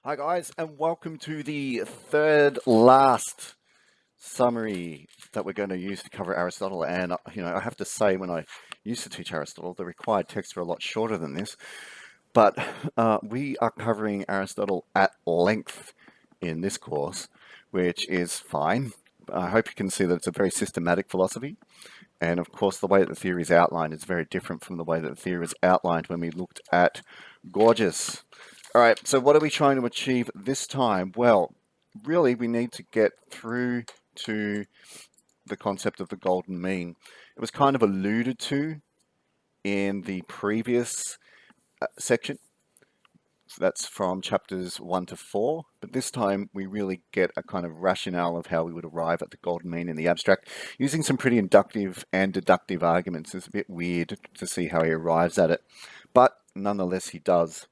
Hi guys, and welcome to the third last summary that we're going to use to cover Aristotle. And I have to say, when I used to teach Aristotle, the required texts were a lot shorter than this. But we are covering Aristotle at length in this course, which is fine. I hope you can see that it's a very systematic philosophy. And of course, the way that the theory is outlined is very different from the way that the theory was outlined when we looked at Gorgias. All right, so what are we trying to achieve this time? Well, really, we need to get through to the concept of the golden mean. It was kind of alluded to in the previous section. So that's from chapters 1 to 4. But this time we really get a kind of rationale of how we would arrive at the golden mean in the abstract, using some pretty inductive and deductive arguments. It's a bit weird to see how he arrives at it, but nonetheless he does.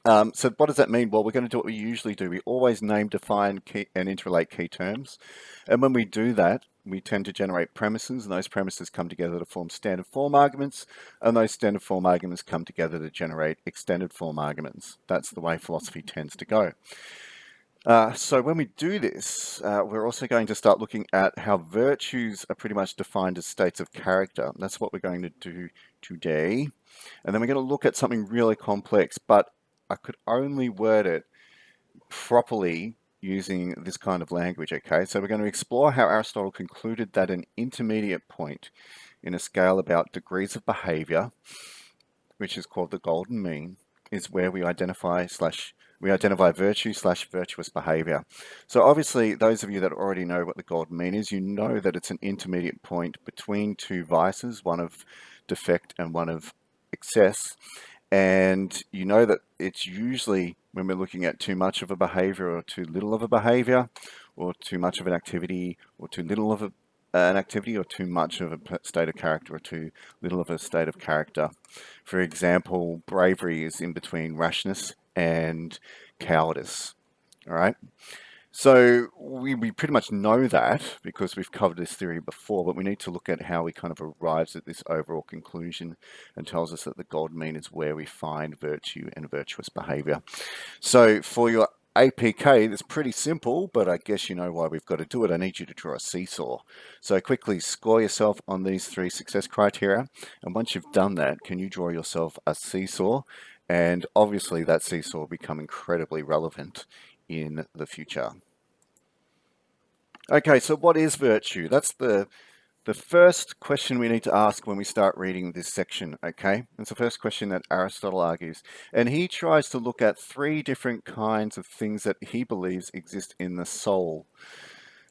So what does that mean? Well, we're going to do what we usually do. We always name, define, and interrelate key terms. And when we do that, we tend to generate premises, and those premises come together to form standard form arguments, and those standard form arguments come together to generate extended form arguments. That's the way philosophy tends to go. So when we do this, we're also going to start looking at how virtues are pretty much defined as states of character. That's what we're going to do today. And then we're going to look at something really complex, but I could only word it properly using this kind of language, okay? So we're going to explore how Aristotle concluded that an intermediate point in a scale about degrees of behavior, which is called the golden mean, is where we identify virtue / virtuous behavior. So obviously, those of you that already know what the golden mean is, you know that it's an intermediate point between two vices, one of defect and one of excess. And you know that it's usually when we're looking at too much of a behavior or too little of a behavior, or too much of an activity or too little of an activity, or too much of a state of character or too little of a state of character. For example, bravery is in between rashness and cowardice. All right. So we pretty much know that because we've covered this theory before, but we need to look at how he kind of arrives at this overall conclusion and tells us that the golden mean is where we find virtue and virtuous behavior. So for your APK, it's pretty simple, but I guess you know why we've got to do it. I need you to draw a seesaw. So quickly score yourself on these 3 success criteria. And once you've done that, can you draw yourself a seesaw? And obviously that seesaw will become incredibly relevant in the future. Okay, so what is virtue? That's the first question we need to ask when we start reading this section, okay? It's the first question that Aristotle argues. And he tries to look at 3 different kinds of things that he believes exist in the soul.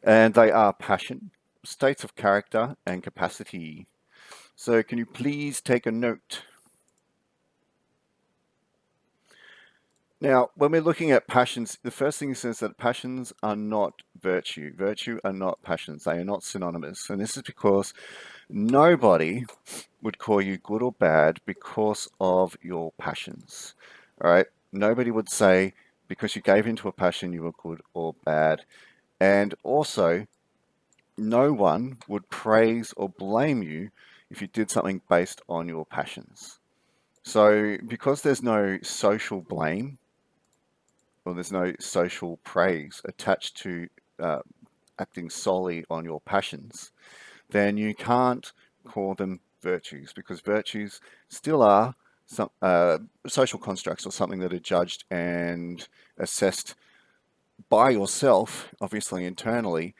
And they are passion, states of character, and capacity. So can you please take a note? Now, when we're looking at passions, the first thing he says that passions are not virtue. Virtue are not passions. They are not synonymous. And this is because nobody would call you good or bad because of your passions. All right? Nobody would say because you gave into a passion you were good or bad. And also, no one would praise or blame you if you did something based on your passions. So because there's no social blame, or there's no social praise attached to acting solely on your passions, then you can't call them virtues, because virtues still are some social constructs or something that are judged and assessed by yourself, obviously internally,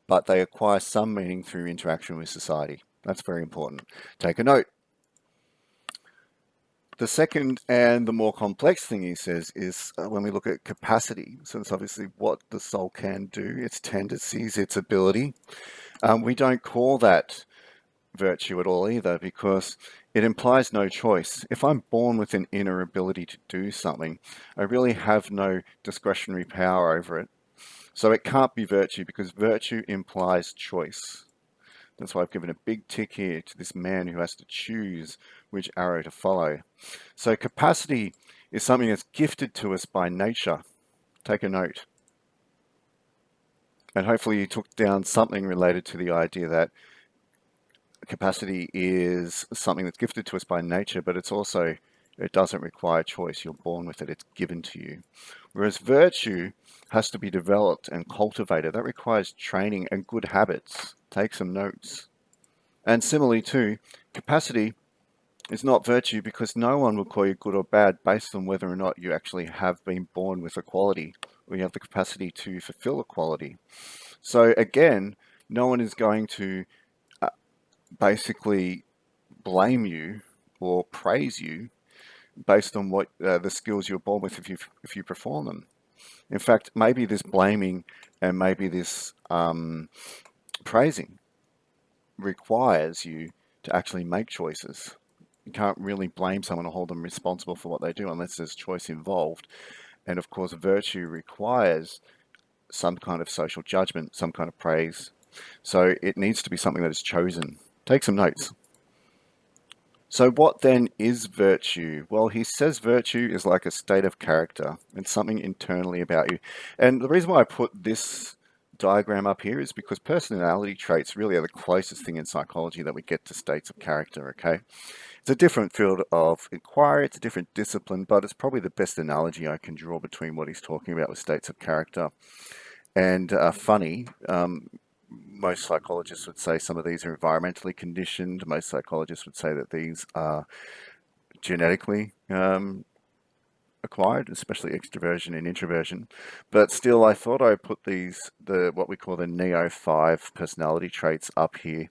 but they acquire some meaning through interaction with society. That's very important. Take a note. The second and the more complex thing he says is when we look at capacity. So it's obviously what the soul can do, its tendencies, its ability. We don't call that virtue at all either, because it implies no choice. If I'm born with an inner ability to do something, I really have no discretionary power over it. So it can't be virtue, because virtue implies choice. That's why I've given a big tick here to this man who has to choose which arrow to follow. So capacity is something that's gifted to us by nature. Take a note. And hopefully you took down something related to the idea that capacity is something that's gifted to us by nature, but it's also It doesn't require choice. You're born with it. It's given to you. Whereas virtue has to be developed and cultivated. That requires training and good habits. Take some notes. And similarly too, capacity is not virtue, because no one will call you good or bad based on whether or not you actually have been born with a quality, or you have the capacity to fulfill a quality. So again, no one is going to uh, basically blame you or praise you based on what the skills you're born with if you perform them. In fact, maybe this blaming and maybe this praising requires you to actually make choices. You can't really blame someone or hold them responsible for what they do unless there's choice involved. And of course, virtue requires some kind of social judgment, some kind of praise. So it needs to be something that is chosen. Take some notes. So what then is virtue? Well, he says virtue is like a state of character. It's something internally about you. And the reason why I put this diagram up here is because personality traits really are the closest thing in psychology that we get to states of character, okay? It's a different field of inquiry, it's a different discipline, but it's probably the best analogy I can draw between what he's talking about with states of character. And funny, most psychologists would say some of these are environmentally conditioned. Most psychologists would say that these are genetically acquired, especially extroversion and introversion. But still, I thought I put what we call the Neo 5 personality traits up here,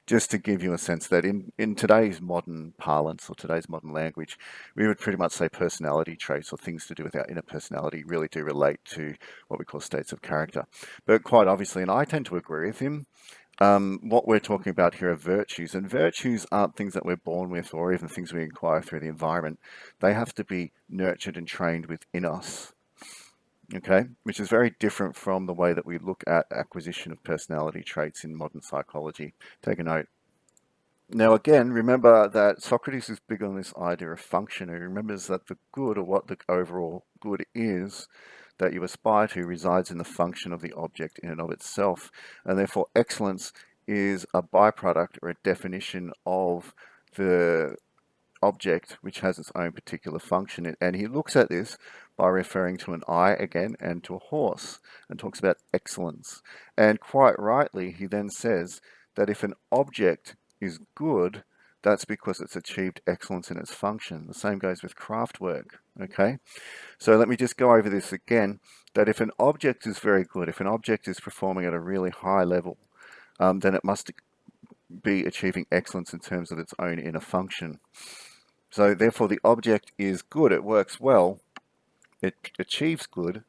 just to give you a sense that in today's modern parlance or today's modern language, we would pretty much say personality traits or things to do with our inner personality really do relate to what we call states of character. But quite obviously, and I tend to agree with him, what we're talking about here are virtues, and virtues aren't things that we're born with or even things we acquire through the environment. They have to be nurtured and trained within us, okay? Which is very different from the way that we look at acquisition of personality traits in modern psychology. Take a note. Now, again, remember that Socrates is big on this idea of function. He remembers that the good, or what the overall good is, that you aspire to, resides in the function of the object in and of itself. And therefore, excellence is a byproduct or a definition of the object which has its own particular function. And he looks at this by referring to an eye again and to a horse, and talks about excellence. And quite rightly, he then says that if an object is good, that's because it's achieved excellence in its function. The same goes with craft work, okay? So let me just go over this again, that if an object is very good, if an object is performing at a really high level, then it must be achieving excellence in terms of its own inner function. So therefore the object is good, it works well, it achieves good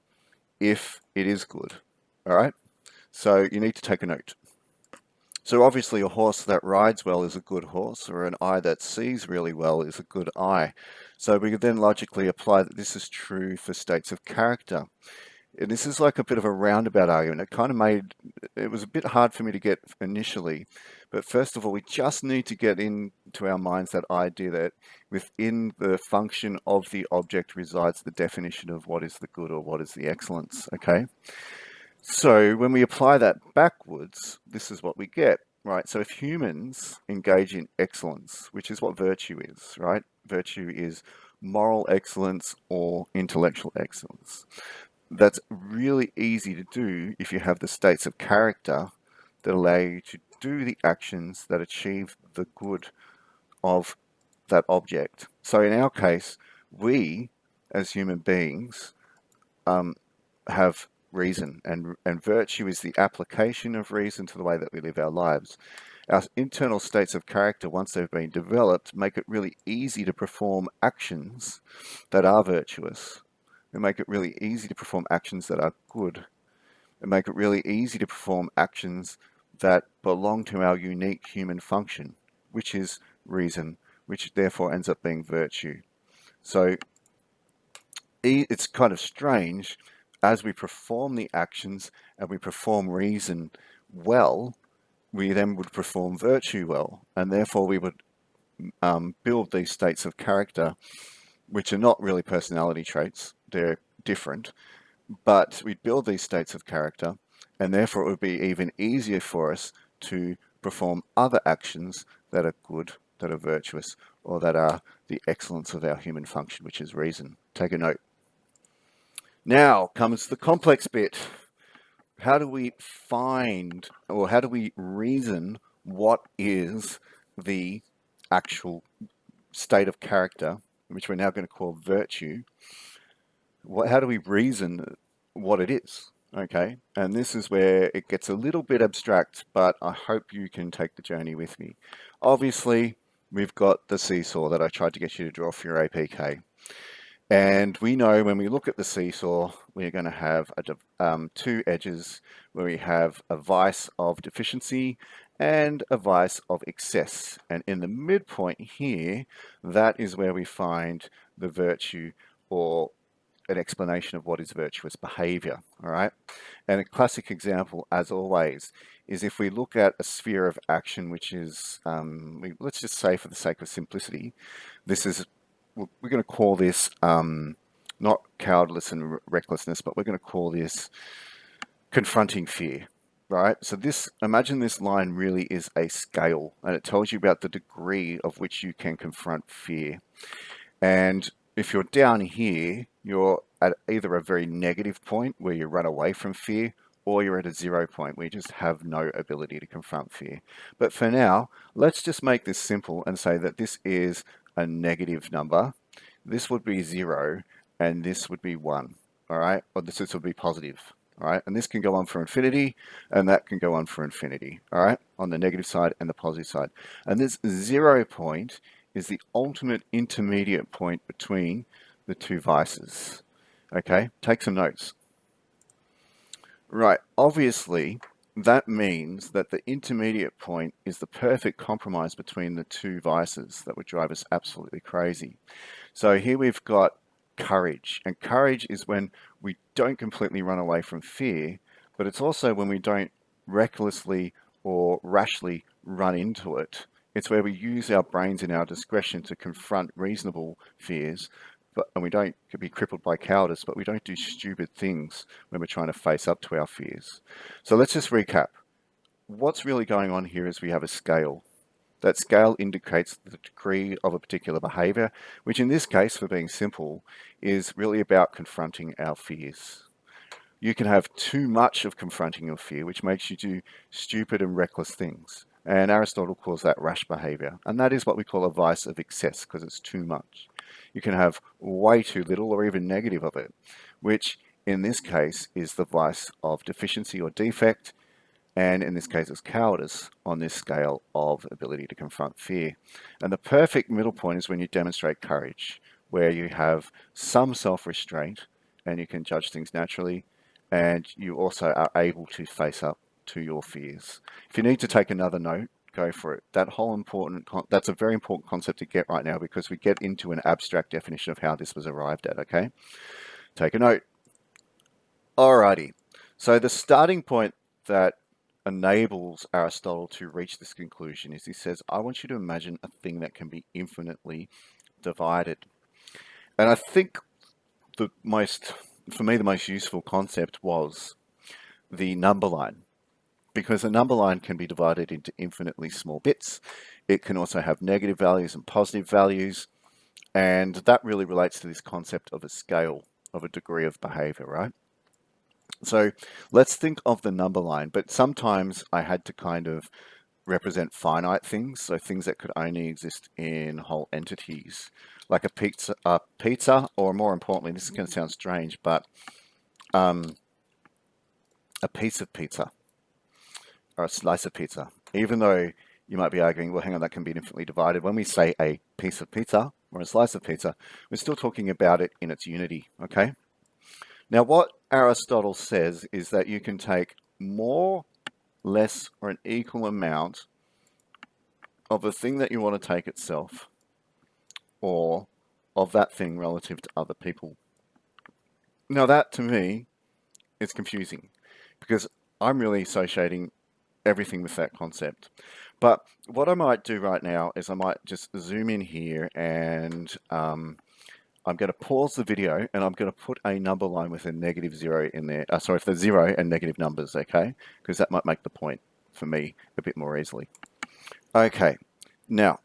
if it is good, all right? So you need to take a note. So obviously a horse that rides well is a good horse, or an eye that sees really well is a good eye. So we could then logically apply that this is true for states of character. And this is like a bit of a roundabout argument. It was a bit hard for me to get initially. But first of all, we just need to get into our minds that idea that within the function of the object resides the definition of what is the good or what is the excellence, okay? So when we apply that backwards, this is what we get, right? So if humans engage in excellence, which is what virtue is, right? Virtue is moral excellence or intellectual excellence. That's really easy to do if you have the states of character that allow you to do the actions that achieve the good of that object. So in our case, we as human beings have reason, and virtue is the application of reason to the way that we live our lives. Our internal states of character, once they've been developed, make it really easy to perform actions that are virtuous. They make it really easy to perform actions that are good. They make it really easy to perform actions that belong to our unique human function, which is reason, which therefore ends up being virtue. So it's kind of strange, as we perform the actions and we perform reason well, we then would perform virtue well, and therefore we would build these states of character, which are not really personality traits, they're different, but we'd build these states of character, and therefore it would be even easier for us to perform other actions that are good, that are virtuous, or that are the excellence of our human function, which is reason. Take a note. Now comes the complex bit. How do we find, or how do we reason what is the actual state of character, which we're now going to call virtue? How do we reason what it is? Okay, and this is where it gets a little bit abstract, but I hope you can take the journey with me. Obviously, we've got the seesaw that I tried to get you to draw for your APK. And we know when we look at the seesaw, we're going to have two edges where we have a vice of deficiency and a vice of excess. And in the midpoint here, that is where we find the virtue, or an explanation of what is virtuous behavior. All right. And a classic example, as always, is if we look at a sphere of action, which is, let's just say for the sake of simplicity, this is, we're going to call this not cowardice and recklessness, but we're going to call this confronting fear. Right. So imagine this line really is a scale, and it tells you about the degree of which you can confront fear. And if you're down here, you're at either a very negative point where you run away from fear, or you're at a 0 point where you just have no ability to confront fear. But for now, let's just make this simple and say that this is a negative number. This would be 0, and this would be 1. All right, or this would be positive. All right, and this can go on for infinity, and that can go on for infinity. All right, on the negative side and the positive side. And this 0 point is the ultimate intermediate point between the two vices. Okay, take some notes. Right, obviously, that means that the intermediate point is the perfect compromise between the two vices that would drive us absolutely crazy. So here we've got courage, and courage is when we don't completely run away from fear, but it's also when we don't recklessly or rashly run into it. It's where we use our brains and our discretion to confront reasonable fears, and we don't be crippled by cowardice, but we don't do stupid things when we're trying to face up to our fears. So let's just recap. What's really going on here is we have a scale. That scale indicates the degree of a particular behavior, which in this case, for being simple, is really about confronting our fears. You can have too much of confronting your fear, which makes you do stupid and reckless things. And Aristotle calls that rash behavior. And that is what we call a vice of excess, because it's too much. You can have way too little or even negative of it, which in this case is the vice of deficiency or defect, and in this case it's cowardice on this scale of ability to confront fear. And the perfect middle point is when you demonstrate courage, where you have some self-restraint and you can judge things naturally, and you also are able to face up to your fears. If you need to take another note, go for it. That's a very important concept to get right now, because we get into an abstract definition of how this was arrived at, okay? Take a note. Alrighty. So the starting point that enables Aristotle to reach this conclusion is he says, I want you to imagine a thing that can be infinitely divided. And I think for me, the most useful concept was the number line, because a number line can be divided into infinitely small bits. It can also have negative values and positive values. And that really relates to this concept of a scale, of a degree of behavior, right? So let's think of the number line, but sometimes I had to kind of represent finite things, so things that could only exist in whole entities, like a pizza, or more importantly, this is going to sound strange, but a piece of pizza or a slice of pizza. Even though you might be arguing, well, hang on, that can be infinitely divided. When we say a piece of pizza or a slice of pizza, we're still talking about it in its unity, okay? Now, what Aristotle says is that you can take more, less, or an equal amount of the thing that you want to take itself, or of that thing relative to other people. Now, that to me is confusing, because I'm really associating everything with that concept. But what I might do right now is I might just zoom in here, and I'm going to pause the video, and I'm going to put a number line with a -0 in there. Sorry, if there's 0 and negative numbers, okay? Because that might make the point for me a bit more easily. Okay, now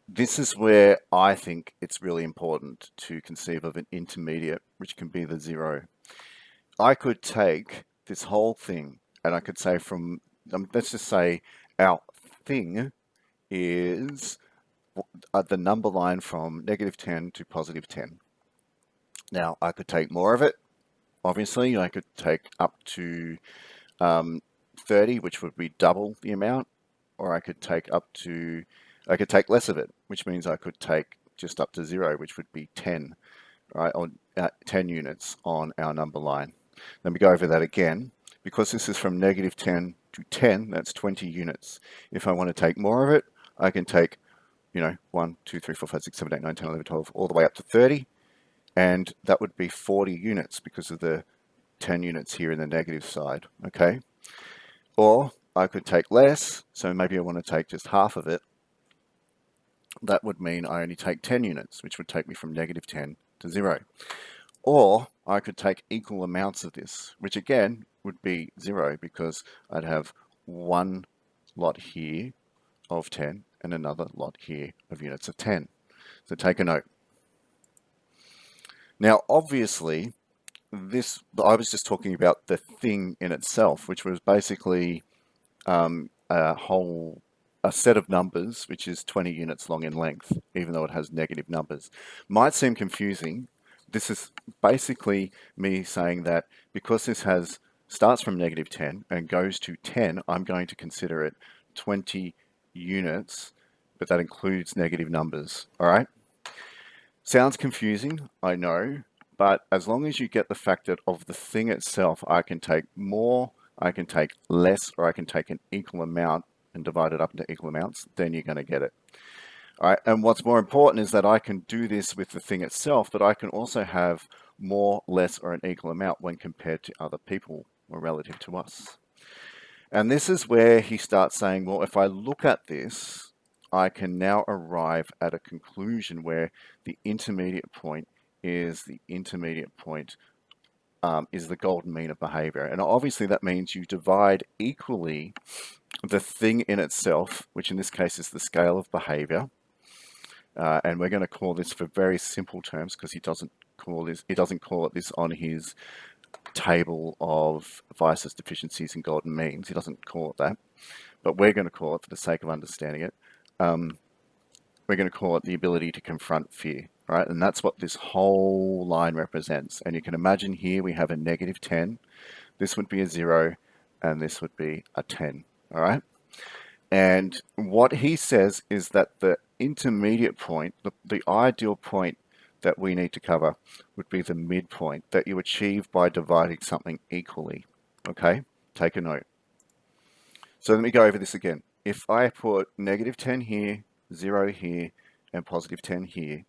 This is where I think it's really important to conceive of an intermediate, which can be the zero. I could take this whole thing and I could say from, let's just say our thing is the number line from -10 to +10. Now, I could take more of it. Obviously, I could take up to 30, which would be double the amount, or I could take less of it, which means I could take just up to 0, which would be 10, right, on 10 units on our number line. Let me go over that again. Because this is from -10 to 10, that's 20 units. If I want to take more of it, I can take, 1, 2, 3, 4, 5, 6, 7, 8, 9, 10, 11, 12, all the way up to 30, and that would be 40 units because of the 10 units here in the negative side, okay? Or I could take less, so maybe I want to take just half of it. That would mean I only take 10 units, which would take me from -10 to 0. Or I could take equal amounts of this, which again would be 0 because I'd have one lot here of 10 and another lot here of units of 10. So take a note. Now, obviously, I was just talking about the thing in itself, which was basically a set of numbers which is 20 units long in length, even though it has negative numbers. Might seem confusing. This is basically me saying that because this starts from -10 and goes to 10, I'm going to consider it 20 units, but that includes negative numbers. All right. Sounds confusing, I know, but as long as you get the fact that of the thing itself, I can take more, I can take less, or I can take an equal amount and divide it up into equal amounts, then you're going to get it. All right, and what's more important is that I can do this with the thing itself, but I can also have more, less, or an equal amount when compared to other people or relative to us. And this is where he starts saying, well, if I look at this, I can now arrive at a conclusion where the intermediate point is is the golden mean of behavior. And obviously that means you divide equally the thing in itself, which in this case is the scale of behavior. And we're going to call this for very simple terms because he doesn't call it this on his table of vices, deficiencies, and golden means. He doesn't call it that, but we're going to call it, for the sake of understanding it, we're going to call it the ability to confront fear, right? And that's what this whole line represents. And you can imagine here we have a -10, this would be a 0, and this would be a 10, all right? And what he says is that the intermediate point, the ideal point that we need to cover would be the midpoint that you achieve by dividing something equally, okay? Take a note. So let me go over this again. If I put -10 here, 0 here, and +10 here,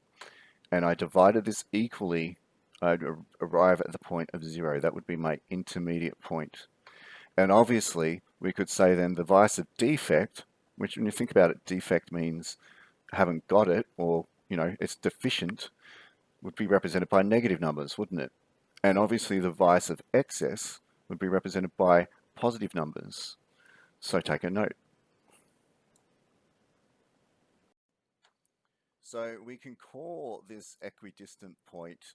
and I divided this equally, I'd arrive at the point of 0. That would be my intermediate point. And obviously, we could say then the vice of defect, which when you think about it, defect means haven't got it, or, it's deficient, would be represented by negative numbers, wouldn't it? And obviously the vice of excess would be represented by positive numbers. So take a note. So we can call this equidistant point,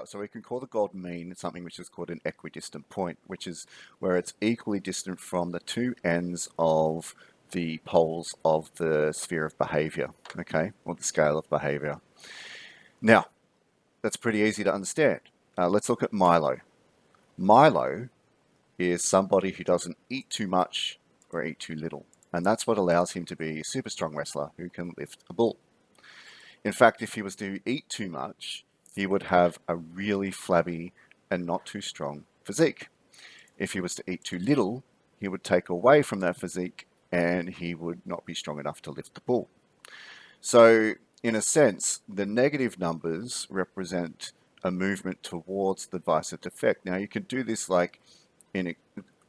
so we can call the golden mean something which is called an equidistant point, which is where it's equally distant from the two ends of the poles of the sphere of behavior, okay, or the scale of behavior. Now, that's pretty easy to understand. Let's look at Milo. Milo is somebody who doesn't eat too much or eat too little, and that's what allows him to be a super strong wrestler who can lift a bull. In fact, if he was to eat too much, he would have a really flabby and not too strong physique. If he was to eat too little, he would take away from that physique and he would not be strong enough to lift the bull. So, in a sense, the negative numbers represent a movement towards the vice of defect. Now, you can do this like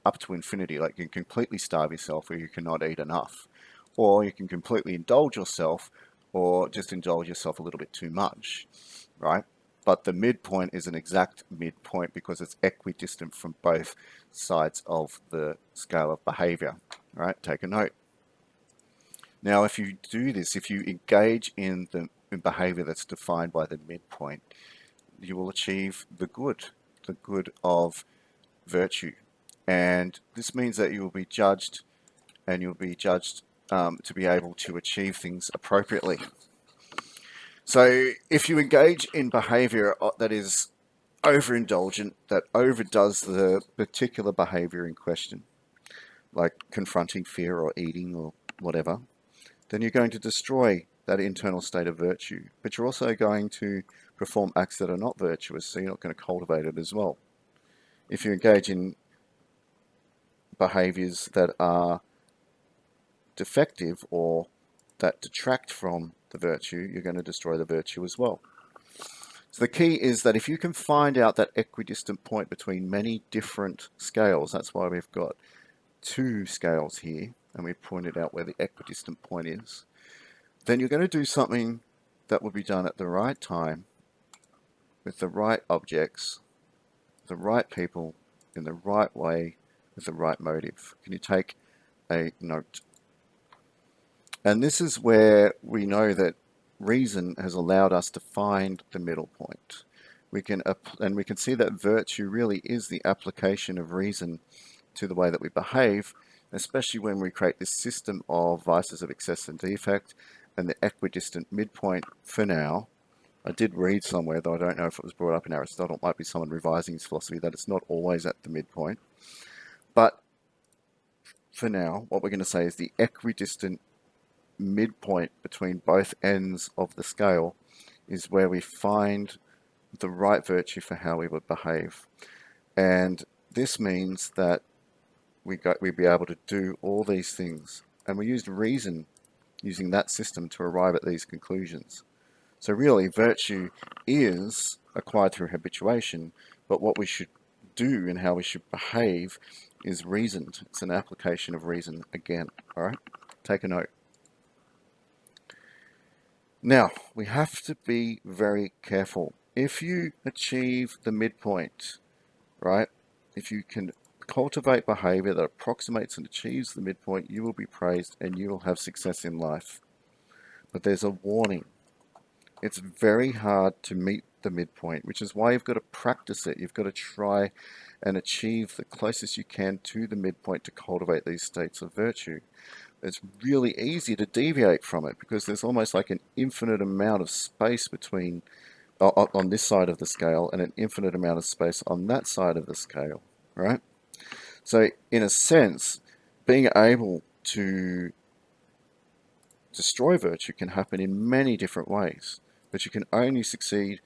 up to infinity, like you can completely starve yourself or you cannot eat enough. Or you can completely indulge yourself or just indulge yourself a little bit too much, right? But the midpoint is an exact midpoint because it's equidistant from both sides of the scale of behavior, right? Take a note. Now, if you do this, if you engage in the behavior that's defined by the midpoint, you will achieve the good of virtue. And this means that you will be judged, and you'll be judged to be able to achieve things appropriately. So if you engage in behavior that is overindulgent, that overdoes the particular behavior in question, like confronting fear or eating or whatever, then you're going to destroy that internal state of virtue. But you're also going to perform acts that are not virtuous, so you're not going to cultivate it as well. If you engage in behaviors that are defective or that detract from the virtue, you're going to destroy the virtue as well. So the key is that if you can find out that equidistant point between many different scales, that's why we've got two scales here, and we've pointed out where the equidistant point is, then you're going to do something that will be done at the right time, with the right objects, the right people, in the right way, with the right motive. Can you take a note? And this is where we know that reason has allowed us to find the middle point. We can see that virtue really is the application of reason to the way that we behave, especially when we create this system of vices of excess and defect and the equidistant midpoint. For now, I did read somewhere, though I don't know if it was brought up in Aristotle, it might be someone revising his philosophy, that it's not always at the midpoint. But for now, what we're going to say is the equidistant midpoint between both ends of the scale is where we find the right virtue for how we would behave. And this means that we'd be able to do all these things. And we used reason using that system to arrive at these conclusions. So really, virtue is acquired through habituation, but what we should do and how we should behave is reasoned. It's an application of reason again. All right, take a note. Now, we have to be very careful. If you achieve the midpoint, right, if you can cultivate behavior that approximates and achieves the midpoint, you will be praised and you will have success in life. But there's a warning. It's very hard to meet the midpoint, which is why you've got to practice it. You've got to try and achieve the closest you can to the midpoint to cultivate these states of virtue. It's really easy to deviate from it because there's almost like an infinite amount of space between on this side of the scale and an infinite amount of space on that side of the scale, right? So in a sense, being able to destroy virtue can happen in many different ways, but you can only succeed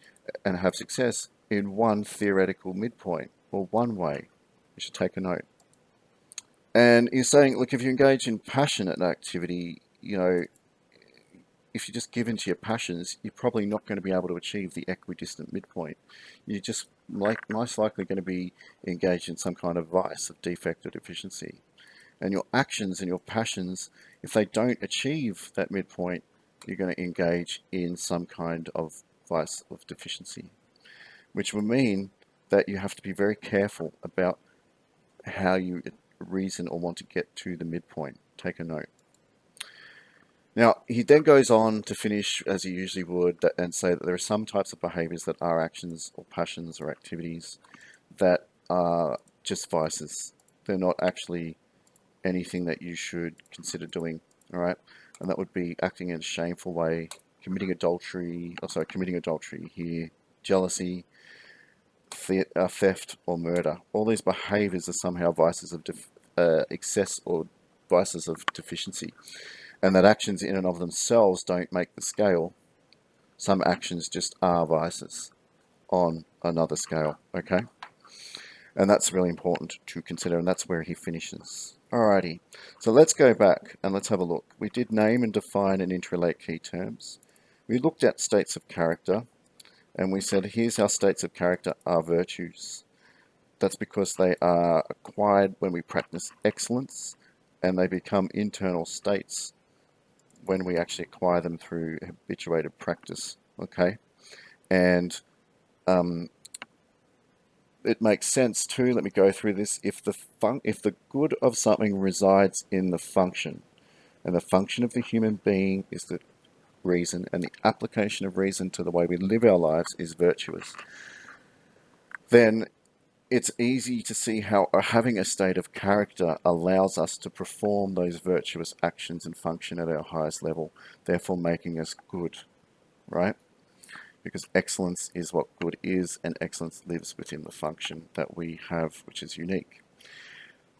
and have success in one theoretical midpoint or one way. You should take a note. And you're saying, look, if you engage in passionate activity, if you just give into your passions, you're probably not going to be able to achieve the equidistant midpoint. You're just most likely going to be engaged in some kind of vice of defect or deficiency. And your actions and your passions, if they don't achieve that midpoint, you're going to engage in some kind of vice of deficiency, which will mean that you have to be very careful about how you reason or want to get to the midpoint. Take a note. Now, he then goes on to finish, as he usually would, and say that there are some types of behaviors that are actions or passions or activities that are just vices. They're not actually anything that you should consider doing, all right? And that would be acting in a shameful way, committing adultery here, jealousy, theft, or murder. All these behaviors are somehow vices of excess or vices of deficiency. And that actions in and of themselves don't make the scale. Some actions just are vices on another scale, okay? And that's really important to consider, and that's where he finishes. Alrighty, so let's go back and let's have a look. We did name and define and interrelate key terms. We looked at states of character, and we said here's how states of character are virtues. That's because they are acquired when we practice excellence, and they become internal states when we actually acquire them through habituated practice, okay? And it makes sense too, let me go through this, if the good of something resides in the function, and the function of the human being is the reason, and the application of reason to the way we live our lives is virtuous, then it's easy to see how having a state of character allows us to perform those virtuous actions and function at our highest level, therefore making us good, right? Because excellence is what good is, and excellence lives within the function that we have, which is unique.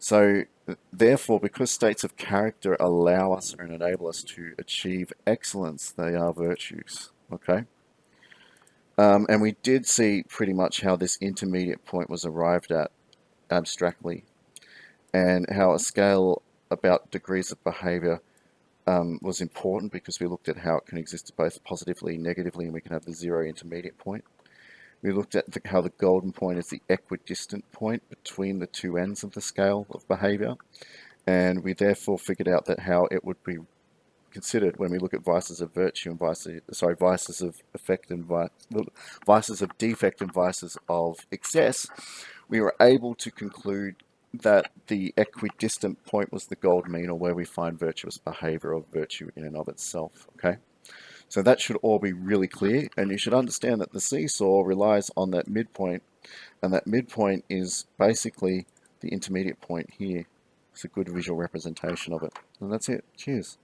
So therefore, because states of character allow us and enable us to achieve excellence, they are virtues, okay? And we did see pretty much how this intermediate point was arrived at abstractly, and how a scale about degrees of behavior was important, because we looked at how it can exist both positively and negatively, and we can have the zero intermediate point. We looked at how the golden point is the equidistant point between the two ends of the scale of behavior, and we therefore figured out that how it would be considered when we look at vices of virtue and vices of effect and vices of defect and vices of excess. We were able to conclude that the equidistant point was the gold mean, or where we find virtuous behavior or virtue in and of itself. Okay, so that should all be really clear, and you should understand that the seesaw relies on that midpoint, and that midpoint is basically the intermediate point here. It's a good visual representation of it, and that's it. Cheers.